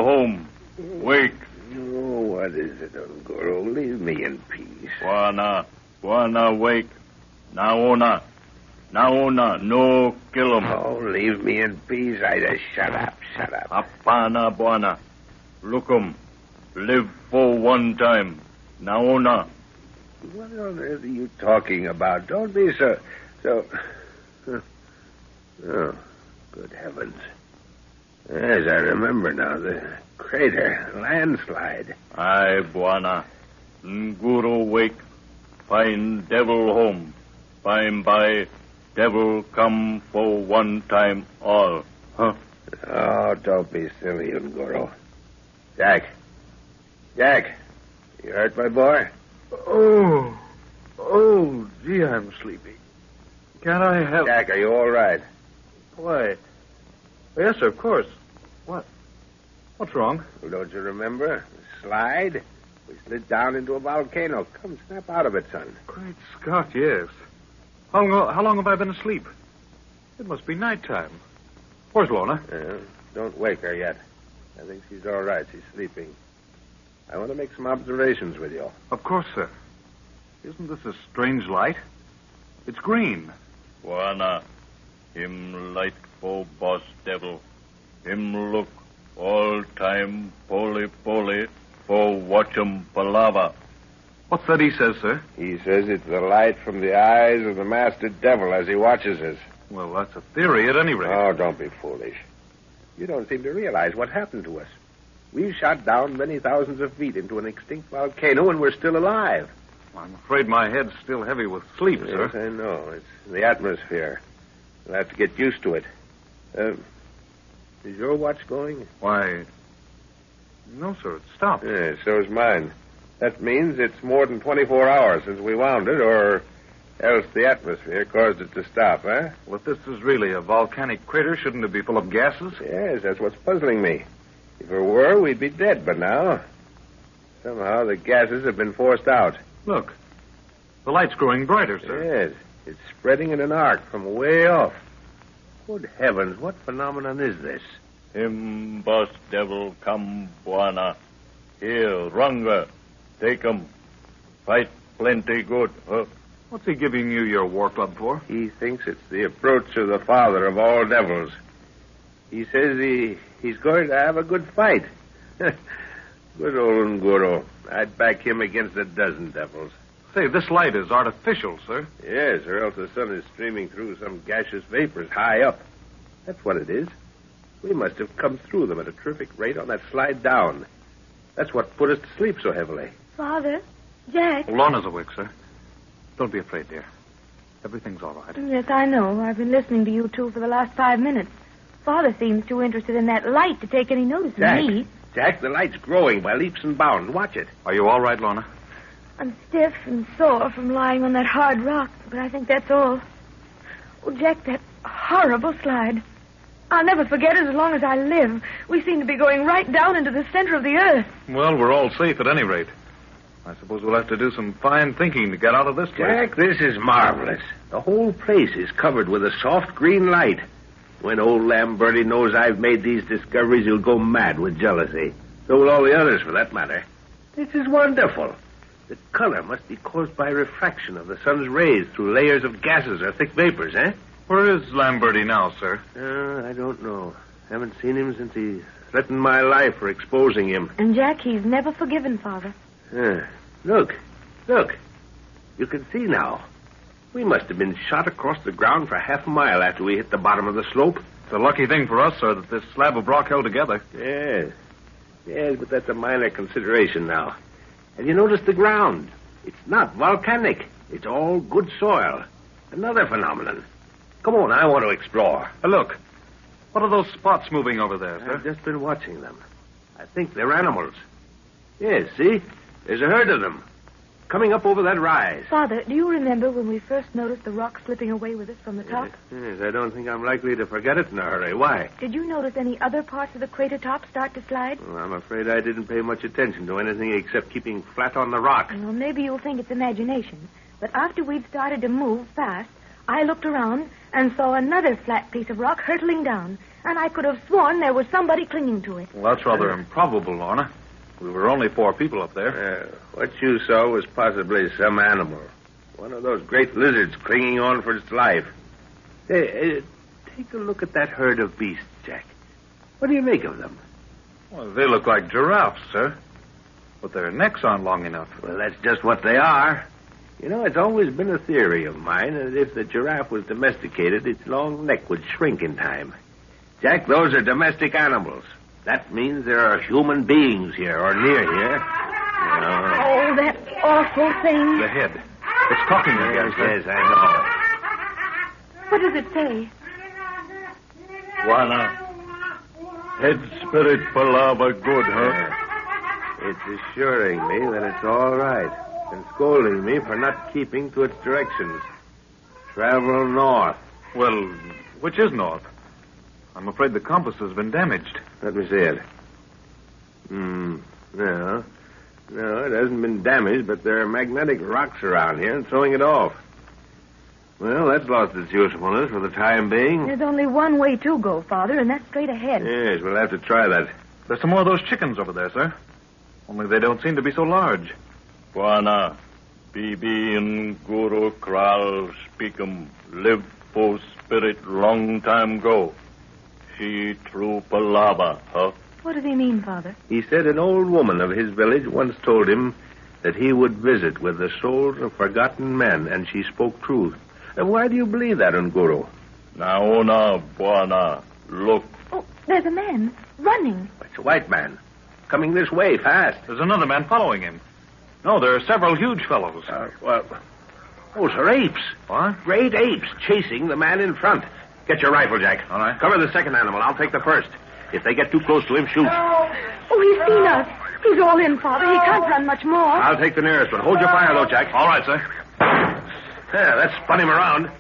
E: home. Wake.
B: Oh, what is it, Nguru? Leave me in peace.
E: Bwana, wake. Naona, no kill him.
B: Oh, leave me in peace. I just shut up.
E: Apana, Bwana. Look 'em. Live for one time. Naona.
B: What on earth are you talking about? Don't be so... Oh, good heavens. Yes, I remember now. The crater, landslide.
E: Aye, Bwana. Nguru wake. Find devil home. By devil come for one time all. Huh?
B: Oh, don't be silly, Nguru. Jack, you hurt, my boy?
C: Oh, gee, I'm sleepy. Can't I have...
B: Jack, are you all right?
C: Why? Yes, of course. What's wrong?
B: Well, don't you remember? The slide? We slid down into a volcano. Come, snap out of it, son.
C: Great Scott, yes. How long have I been asleep? It must be nighttime. Where's Lorna?
B: Don't wake her yet. I think she's all right. She's sleeping. I want to make some observations with you.
C: Of course, sir. Isn't this a strange light? It's green.
E: Bwana, him light for boss devil. Him look all time pole for watch 'em palava.
C: What's that he says, sir?
B: He says it's the light from the eyes of the master devil as he watches us.
C: Well, that's a theory at any rate.
B: Oh, don't be foolish. You don't seem to realize what happened to us. We've shot down many thousands of feet into an extinct volcano, and we're still alive.
C: I'm afraid my head's still heavy with sleep,
B: Yes,
C: sir.
B: I know. It's the atmosphere. We'll have to get used to it. Is your watch going?
C: Why, no, sir, it stopped.
B: Yeah, so's mine. That means it's more than 24 hours since we wound it, or else the atmosphere caused it to stop, huh?
C: Well, if this is really a volcanic crater, shouldn't it be full of gases?
B: Yes, that's what's puzzling me. If it were, we'd be dead by now. Somehow the gases have been forced out.
C: Look, the light's growing brighter, sir.
B: Yes, it's spreading in an arc from way off. Good heavens, what phenomenon is this?
E: Him boss devil come, Bwana. Here, Runga. Take 'em. Fight plenty good, huh?
C: What's he giving you your war club for?
B: He thinks it's the approach of the father of all devils. He says he's going to have a good fight. Good old Nguru. I'd back him against a dozen devils.
C: Say, this light is artificial, sir.
B: Yes, or else the sun is streaming through some gaseous vapors high up. That's what it is. We must have come through them at a terrific rate on that slide down. That's what put us to sleep so heavily.
F: Father, Jack.
C: Lorna's awake, sir. Don't be afraid, dear. Everything's all right.
F: Yes, I know. I've been listening to you two for the last 5 minutes. Father seems too interested in that light to take any notice of me.
B: Jack, the light's growing by leaps and bounds. Watch it.
C: Are you all right, Lorna?
F: I'm stiff and sore from lying on that hard rock, but I think that's all. Oh, Jack, that horrible slide. I'll never forget it as long as I live. We seem to be going right down into the center of the earth.
C: Well, we're all safe at any rate. I suppose we'll have to do some fine thinking to get out of this place.
B: Jack, this is marvelous. The whole place is covered with a soft green light. When old Lamberti knows I've made these discoveries, he'll go mad with jealousy. So will all the others, for that matter. This is wonderful. The color must be caused by refraction of the sun's rays through layers of gases or thick vapors, eh?
C: Where is Lamberti now, sir?
B: I don't know. Haven't seen him since he threatened my life for exposing him.
F: And Jack, he's never forgiven, Father.
B: Look. You can see now. We must have been shot across the ground for half a mile after we hit the bottom of the slope.
C: It's a lucky thing for us, sir, that this slab of rock held together.
B: Yes, but that's a minor consideration now. Have you noticed the ground? It's not volcanic. It's all good soil. Another phenomenon. Come on, I want to explore.
C: Look. What are those spots moving over there, sir?
B: I've just been watching them. I think they're animals. Yes, see? There's a herd of them. Coming up over that rise.
F: Father, do you remember when we first noticed the rock slipping away with us from the top?
B: Yes, I don't think I'm likely to forget it in a hurry. Why?
F: Did you notice any other parts of the crater top start to slide?
B: Well, I'm afraid I didn't pay much attention to anything except keeping flat on the rock.
F: Well, maybe you'll think it's imagination. But after we'd started to move fast, I looked around and saw another flat piece of rock hurtling down. And I could have sworn there was somebody clinging to it.
C: Well, that's rather improbable, Lorna. We were only 4 people up there.
B: What you saw was possibly some animal. One of those great lizards clinging on for its life. Hey, take a look at that herd of beasts, Jack. What do you make of them?
C: Well, they look like giraffes, sir. But their necks aren't long enough.
B: Well, that's just what they are. You know, it's always been a theory of mine that if the giraffe was domesticated, its long neck would shrink in time. Jack, those are domestic animals. That means there are human beings here or near here.
F: Oh, that awful thing.
C: The head. It's talking again, sir.
B: Yes, I
F: know. What does it say?
E: Juana, head spirit Palava good, huh?
B: It's assuring me that it's all right and scolding me for not keeping to its directions. Travel north.
C: Well, which is north? I'm afraid the compass has been damaged.
B: Let me see it. No, it hasn't been damaged, but there are magnetic rocks around here and throwing it off. Well, that's lost its usefulness for the time being.
F: There's only one way to go, Father, and that's straight ahead.
B: Yes, we'll have to try that.
C: There's some more of those chickens over there, sir. Only they don't seem to be so large.
E: Buana, Bibi and Guru Kral speak 'em. Live for spirit long time go. She true Palava, huh?
F: What does he mean, Father?
B: He said an old woman of his village once told him that he would visit with the souls of forgotten men, and she spoke truth. Why do you believe that, Nguru?
E: Naona, Buana, look.
F: Oh, there's a man running.
B: It's a white man. Coming this way, fast.
C: There's another man following him. No, there are several huge fellows.
B: Those are apes.
C: What?
B: Great apes chasing the man in front. Get your rifle, Jack.
C: All right.
B: Cover the second animal. I'll take the first. If they get too close to him, shoot.
F: Oh, he's seen us. He's all in, Father. He can't run much more.
B: I'll take the nearest one. Hold your fire, though, Jack.
C: All right, sir.
B: Yeah, that spun him around.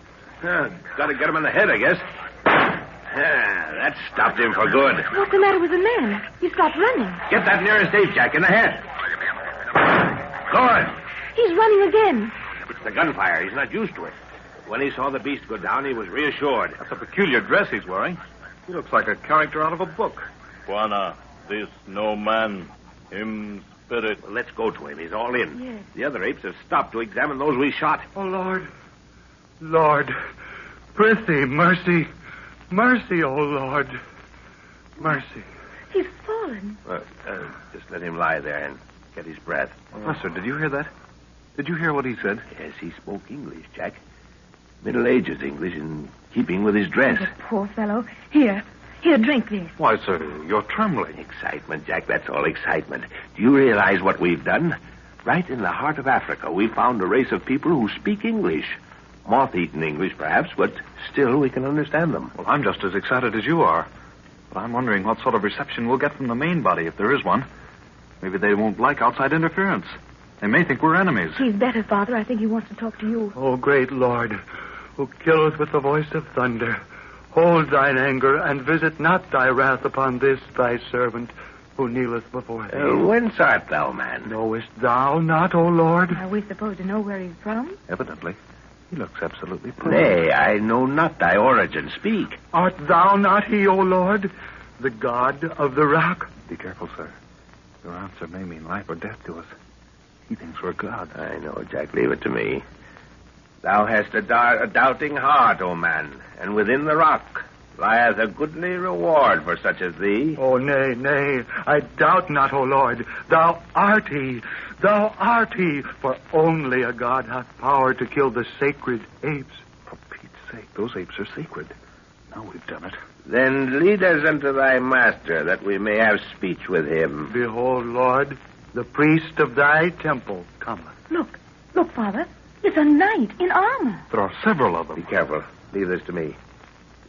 B: Got to get him in the head, I guess. Yeah, that stopped him for good.
F: What's the matter with the man? He stopped running.
B: Get that nearest ape, Jack, in the head. Good.
F: He's running again.
B: It's the gunfire. He's not used to it. When he saw the beast go down, he was reassured.
C: That's a peculiar dress he's wearing. He looks like a character out of a book.
E: Buana, this no man. Him spirit.
B: Well, let's go to him. He's all in.
F: Yes.
B: The other apes have stopped to examine those we shot.
G: Oh, Lord, prithee, mercy, oh Lord, mercy.
F: He's fallen.
B: Just let him lie there and get his breath.
C: Professor, did you hear that? Did you hear what he said?
B: Yes, he spoke English, Jack. Middle Ages English in keeping with his dress.
F: Oh, the poor fellow. Here, drink this.
C: Why, sir, you're trembling.
B: Excitement, Jack, that's all excitement. Do you realize what we've done? Right in the heart of Africa, we found a race of people who speak English. Moth-eaten English, perhaps, but still we can understand them.
C: Well, I'm just as excited as you are. But I'm wondering what sort of reception we'll get from the main body, if there is one. Maybe they won't like outside interference. They may think we're enemies.
F: He's better, Father. I think he wants to talk to you.
G: O great Lord, who killeth with the voice of thunder, hold thine anger and visit not thy wrath upon this thy servant, who kneeleth before thee.
B: Whence art thou, man?
G: Knowest thou not, O Lord?
F: Are we supposed to know where he's from?
C: Evidently. He looks absolutely perfect.
B: Nay, I know not thy origin. Speak.
G: Art thou not he, O Lord, the God of the rock?
C: Be careful, sir. Your answer may mean life or death to us. He thinks we're gods.
B: I know, Jack. Leave it to me. Thou hast a doubting heart, O man, and within the rock lieth a goodly reward for such as thee.
G: Oh, nay, nay, I doubt not, O Lord. Thou art he. Thou art he, for only a God hath power to kill the sacred apes.
C: For Pete's sake, those apes are sacred. Now we've done it.
B: Then lead us unto thy master, that we may have speech with him.
G: Behold, Lord, the priest of thy temple cometh.
F: Look, Father. It's a knight in armor.
C: There are several of
B: Be
C: them.
B: careful. Leave this to me.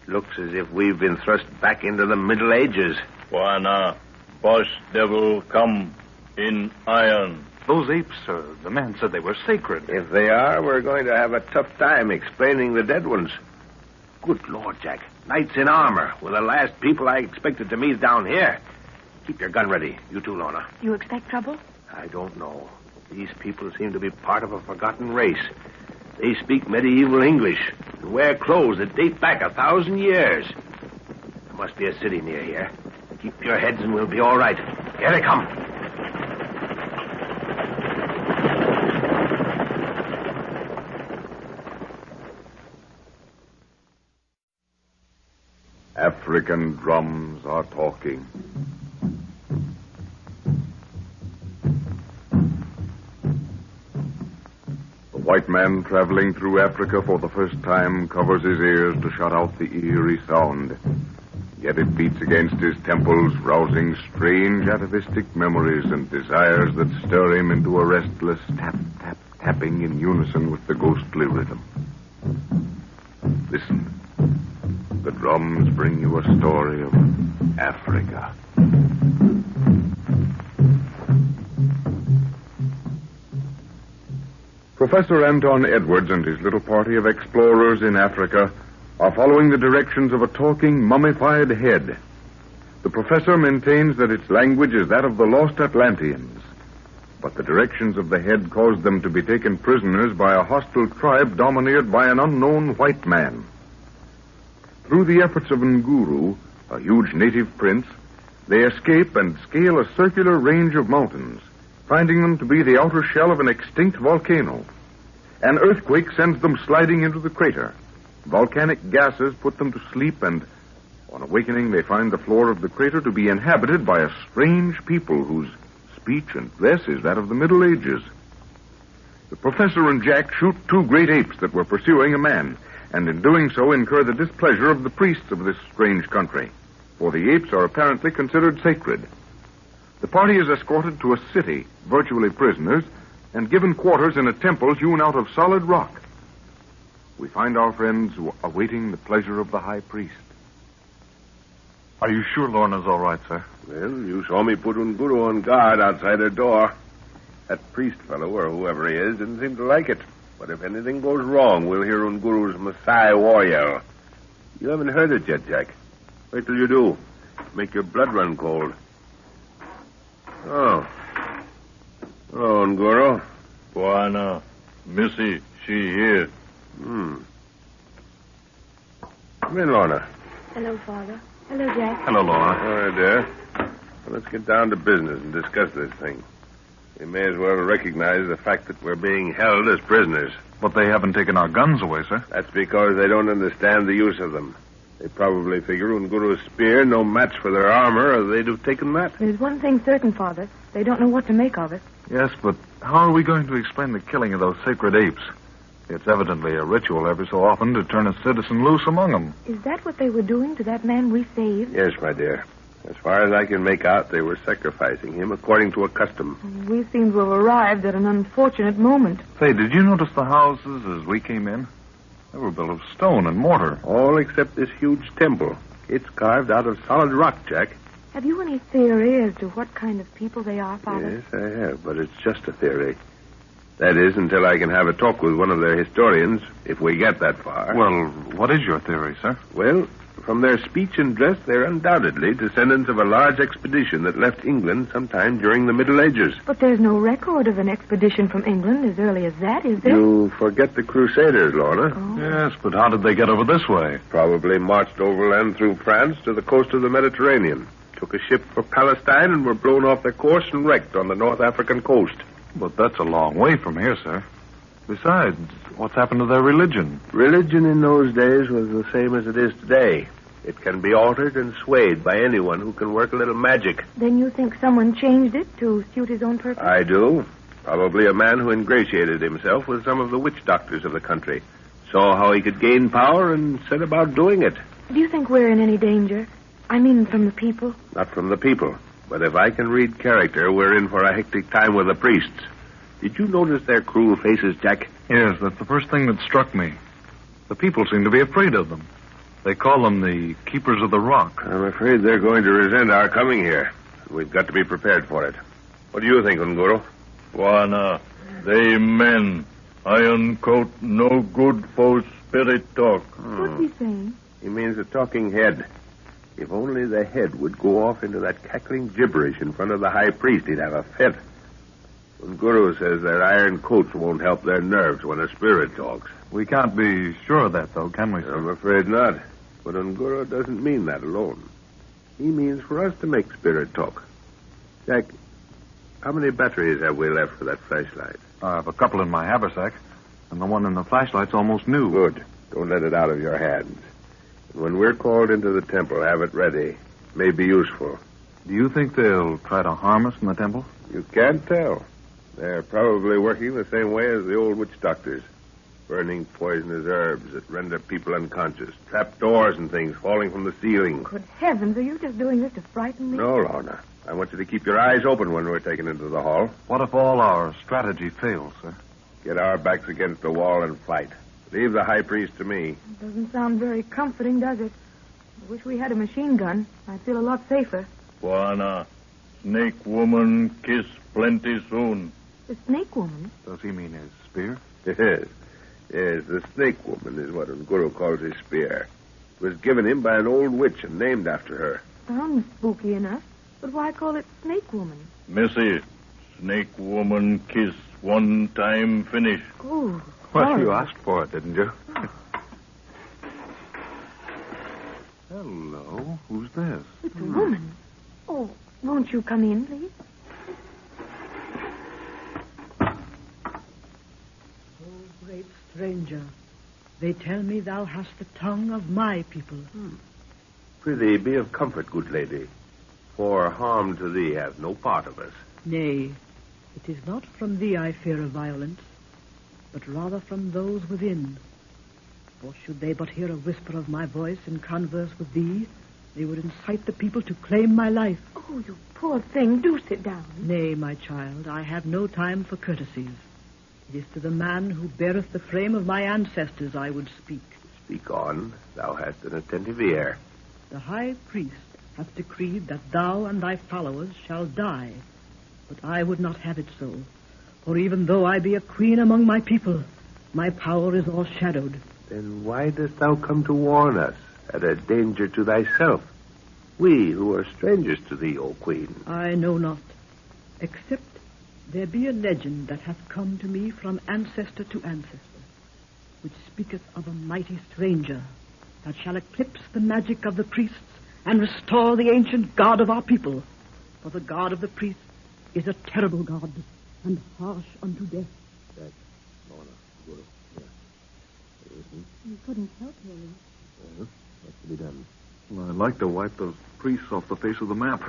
B: It looks as if we've been thrust back into the Middle Ages.
E: Wana, boss devil come in iron.
C: Those apes, sir, the man said they were sacred.
B: If they are, we're going to have a tough time explaining the dead ones. Good Lord, Jack. Knights in armor were the last people I expected to meet down here. Keep your gun ready. You too, Lorna.
F: You expect trouble?
B: I don't know. These people seem to be part of a forgotten race. They speak medieval English and wear clothes that date back 1,000 years. There must be a city near here. Keep your heads and we'll be all right. Here they come.
A: African drums are talking. The white man traveling through Africa for the first time covers his ears to shut out the eerie sound. Yet it beats against his temples, rousing strange atavistic memories and desires that stir him into a restless tap, tap, tapping in unison with the ghostly rhythm. Listen. The drums bring you a story of Africa. Professor Anton Edwards and his little party of explorers in Africa are following the directions of a talking, mummified head. The professor maintains that its language is that of the lost Atlanteans, but the directions of the head cause them to be taken prisoners by a hostile tribe dominated by an unknown white man. Through the efforts of Nguru, a huge native prince, they escape and scale a circular range of mountains, finding them to be the outer shell of an extinct volcano. An earthquake sends them sliding into the crater. Volcanic gases put them to sleep, and on awakening they find the floor of the crater to be inhabited by a strange people whose speech and dress is that of the Middle Ages. The professor and Jack shoot two great apes that were pursuing a man, and in doing so incur the displeasure of the priests of this strange country, for the apes are apparently considered sacred. The party is escorted to a city, virtually prisoners, and given quarters in a temple hewn out of solid rock. We find our friends awaiting the pleasure of the high priest.
C: Are you sure Lorna's all right, sir?
B: Well, you saw me put Unguru on guard outside her door. That priest fellow, or whoever he is, didn't seem to like it. But if anything goes wrong, we'll hear Unguru's Maasai war yell. You haven't heard it yet, Jack. Wait till you do. Make your blood run cold. Oh. Hello, Unguru.
E: Wana, Missy, she here.
B: Come in, Lorna.
F: Hello, Father. Hello, Jack.
C: Hello, Lorna.
B: All right, dear. Well, let's get down to business and discuss this thing. We may as well recognize the fact that we're being held as prisoners.
C: But they haven't taken our guns away, sir.
B: That's because they don't understand the use of them. They probably figure Unguru's spear no match for their armor, or they'd have taken that.
F: There's one thing certain, Father. They don't know what to make of it.
C: Yes, but how are we going to explain the killing of those sacred apes? It's evidently a ritual every so often to turn a citizen loose among them.
F: Is that what they were doing to that man we saved?
B: Yes, my dear. As far as I can make out, they were sacrificing him according to a custom.
F: We seem to have arrived at an unfortunate moment.
C: Say, did you notice the houses as we came in? They were built of stone and mortar.
B: All except this huge temple. It's carved out of solid rock, Jack.
F: Have you any theory as to what kind of people they are, Father?
B: Yes, I have, but it's just a theory. That is, until I can have a talk with one of their historians, if we get that far.
C: Well, what is your theory, sir?
B: Well, from their speech and dress, they're undoubtedly descendants of a large expedition that left England sometime during the Middle Ages.
D: But there's no record of an expedition from England as early as that, is there?
B: You forget the Crusaders, Lorna.
D: Oh.
C: Yes, but how did they get over this way?
B: Probably marched overland through France to the coast of the Mediterranean, took a ship for Palestine, and were blown off their course and wrecked on the North African coast.
C: But that's a long way from here, sir. Besides, what's happened to their religion?
B: Religion in those days was the same as it is today. It can be altered and swayed by anyone who can work a little magic.
D: Then you think someone changed it to suit his own purpose?
B: I do. Probably a man who ingratiated himself with some of the witch doctors of the country, saw how he could gain power, and set about doing it.
D: Do you think we're in any danger? I mean, from the people?
B: Not from the people. But if I can read character, we're in for a hectic time with the priests. Did you notice their cruel faces, Jack?
C: Yes, that's the first thing that struck me. The people seem to be afraid of them. They call them the Keepers of the Rock.
B: I'm afraid they're going to resent our coming here. We've got to be prepared for it. What do you think, Unguru?
E: Wana, they men. Iron coat no good for spirit talk.
D: What's he saying?
B: He means a talking head. If only the head would go off into that cackling gibberish in front of the high priest, he'd have a fit. Unguru says their iron coats won't help their nerves when a spirit talks.
C: We can't be sure of that, though, can we, sir?
B: I'm afraid not. But Unguru doesn't mean that alone. He means for us to make spirit talk. Jack, how many batteries have we left for that flashlight?
C: I have a couple in my haversack, and the one in the flashlight's almost new.
B: Good. Don't let it out of your hands. And when we're called into the temple, have it ready. May be useful.
C: Do you think they'll try to harm us in the temple?
B: You can't tell. They're probably working the same way as the old witch doctors. Burning poisonous herbs that render people unconscious. Trap doors and things falling from the ceiling.
D: Good heavens, are you just doing this to frighten me?
B: No, Lorna. I want you to keep your eyes open when we're taken into the hall.
C: What if all our strategy fails, sir?
B: Get our backs against the wall and fight. Leave the high priest to me.
D: It doesn't sound very comforting, does it? I wish we had a machine gun. I'd feel a lot safer.
E: Wana, snake woman kiss plenty soon.
D: The snake woman?
C: Does he mean his spear?
B: Yes. Yes, the snake woman is what Unguru calls his spear. It was given him by an old witch and named after her.
D: Sounds spooky enough, but why call it snake woman?
E: Missy, snake woman kiss one time finish.
D: Oh,
C: Well,
D: sorry.
C: you asked for it, didn't you? Hello. Who's this?
D: It's a woman. Oh, won't you come in, please?
H: Great stranger, they tell me thou hast the tongue of my people.
B: Prithee, be of comfort, good lady, for harm to thee hath no part of us.
H: Nay, it is not from thee I fear a violence, but rather from those within. For should they but hear a whisper of my voice and converse with thee, they would incite the people to claim my life.
D: Oh, you poor thing. Do sit down.
H: Nay, my child, I have no time for courtesies. It is to the man who beareth the frame of my ancestors I would speak.
B: Speak on. Thou hast an attentive ear.
H: The high priest hath decreed that thou and thy followers shall die. But I would not have it so. For even though I be a queen among my people, my power is o'ershadowed.
B: Then why dost thou come to warn us at a danger to thyself? We who are strangers to thee, O queen.
H: I know not, except there be a legend that hath come to me from ancestor to ancestor, which speaketh of a mighty stranger that shall eclipse the magic of the priests and restore the ancient God of our people. For the God of the priests is a terrible God and harsh unto death.
D: You couldn't help hearing.
B: What's to be done?
C: Well, I'd like to wipe those priests off the face of the map.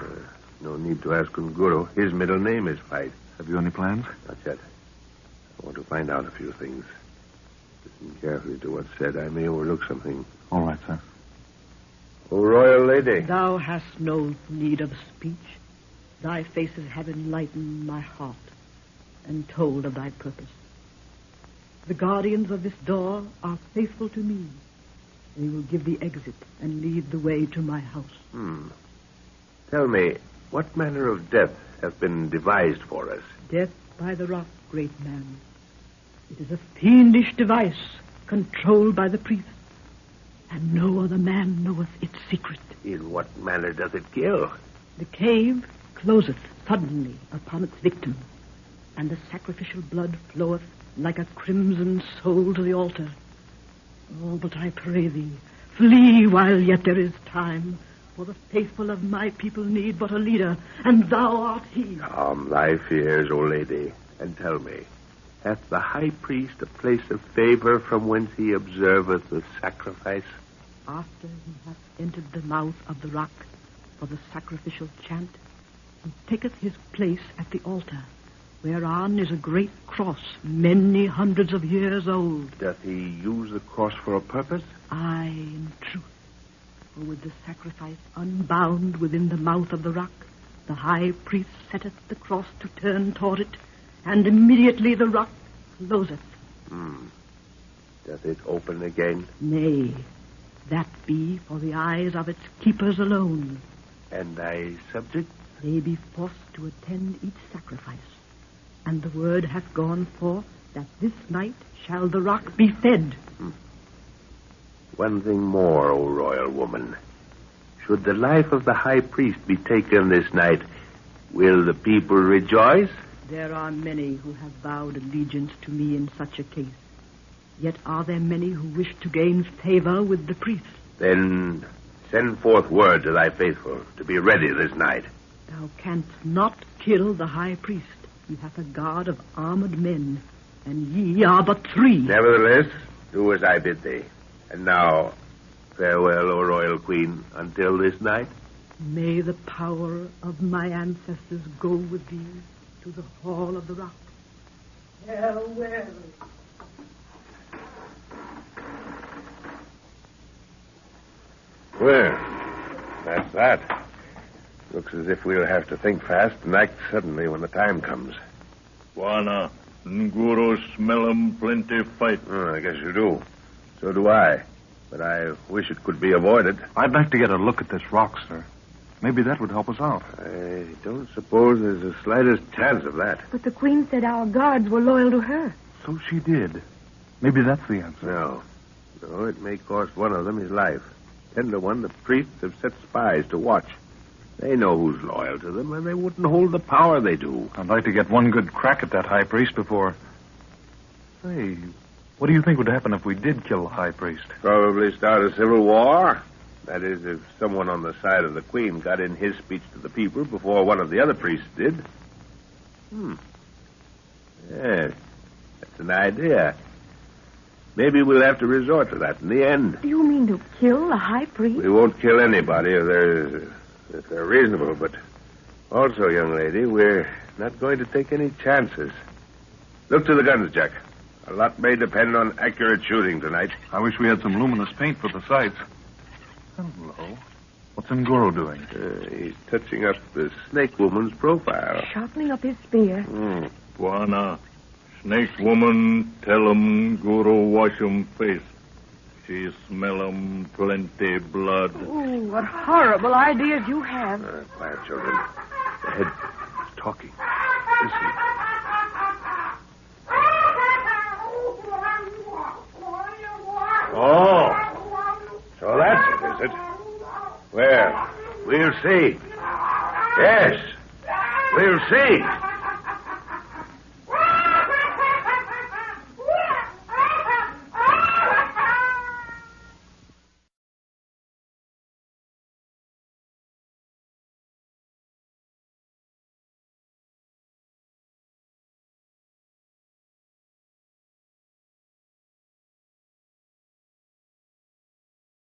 B: No need to ask Unguru. His middle name is Fight.
C: Have you any plans?
B: Not yet. I want to find out a few things. Listen carefully to what's said. I may overlook something.
C: All right, sir.
B: O royal lady.
H: Thou hast no need of speech. Thy faces have enlightened my heart and told of thy purpose. The guardians of this door are faithful to me. They will give the exit and lead the way to my house.
B: Tell me, what manner of death hath been devised for us?
H: Death by the rock, great man. It is a fiendish device controlled by the priest, and no other man knoweth its secret.
B: In what manner does it kill?
H: The cave closeth suddenly upon its victim, and the sacrificial blood floweth like a crimson soul to the altar. Oh, but I pray thee, flee while yet there is time, for the faithful of my people need but a leader, and thou art he.
B: Calm thy fears, O lady, and tell me, hath the high priest a place of favor from whence he observeth the sacrifice?
H: After he hath entered the mouth of the rock for the sacrificial chant, he taketh his place at the altar, whereon is a great cross many hundreds of years old.
B: Doth he use the cross for a purpose?
H: Aye, in truth. For with the sacrifice unbound within the mouth of the rock, the high priest setteth the cross to turn toward it, and immediately the rock closeth.
B: Doth it open again?
H: Nay, that be for the eyes of its keepers alone.
B: And thy subjects?
H: They be forced to attend each sacrifice, and the word hath gone forth that this night shall the rock be fed.
B: One thing more, O royal woman. Should the life of the high priest be taken this night, will the people rejoice?
H: There are many who have vowed allegiance to me in such a case. Yet are there many who wish to gain favor with the priest.
B: Then send forth word to thy faithful to be ready this night.
H: Thou canst not kill the high priest. He hath a guard of armored men, and ye are but 3.
B: Nevertheless, do as I bid thee. And now, farewell, O royal queen, until this night.
H: May the power of my ancestors go with thee to the hall of the rock. Farewell.
B: Well, that's that. Looks as if we'll have to think fast and act suddenly when the time comes.
E: Bwana, Nguru smell 'em plenty fight.
B: I guess you do. So do I. But I wish it could be avoided.
C: I'd like to get a look at this rock, sir. Maybe that would help us out.
B: I don't suppose there's the slightest chance of that.
F: But the Queen said our guards were loyal to her.
C: So she did. Maybe that's the answer.
B: No. No, it may cost one of them his life. 10 to 1, the priests have set spies to watch. They know who's loyal to them, and they wouldn't hold the power they do.
C: I'd like to get one good crack at that high priest before... Say, what do you think would happen if we did kill the high priest?
B: Probably start a civil war. That is, if someone on the side of the Queen got in his speech to the people before one of the other priests did. Yes, that's an idea. Maybe we'll have to resort to that in the end.
F: Do you mean to kill the high priest?
B: We won't kill anybody if they're reasonable, but also, young lady, we're not going to take any chances. Look to the guns, Jack. A lot may depend on accurate shooting tonight.
C: I wish we had some luminous paint for the sights. Hello. What's Ngoro doing?
B: He's touching up the snake woman's profile.
F: Sharpening up his spear.
E: Bwana, snake woman, tell 'em Guru wash 'em face. She smell 'em plenty blood.
F: Oh, what horrible ideas you have.
B: Quiet, children. The head is talking. Listen. Oh, so that's it, is it? Well, we'll see. Yes, we'll see.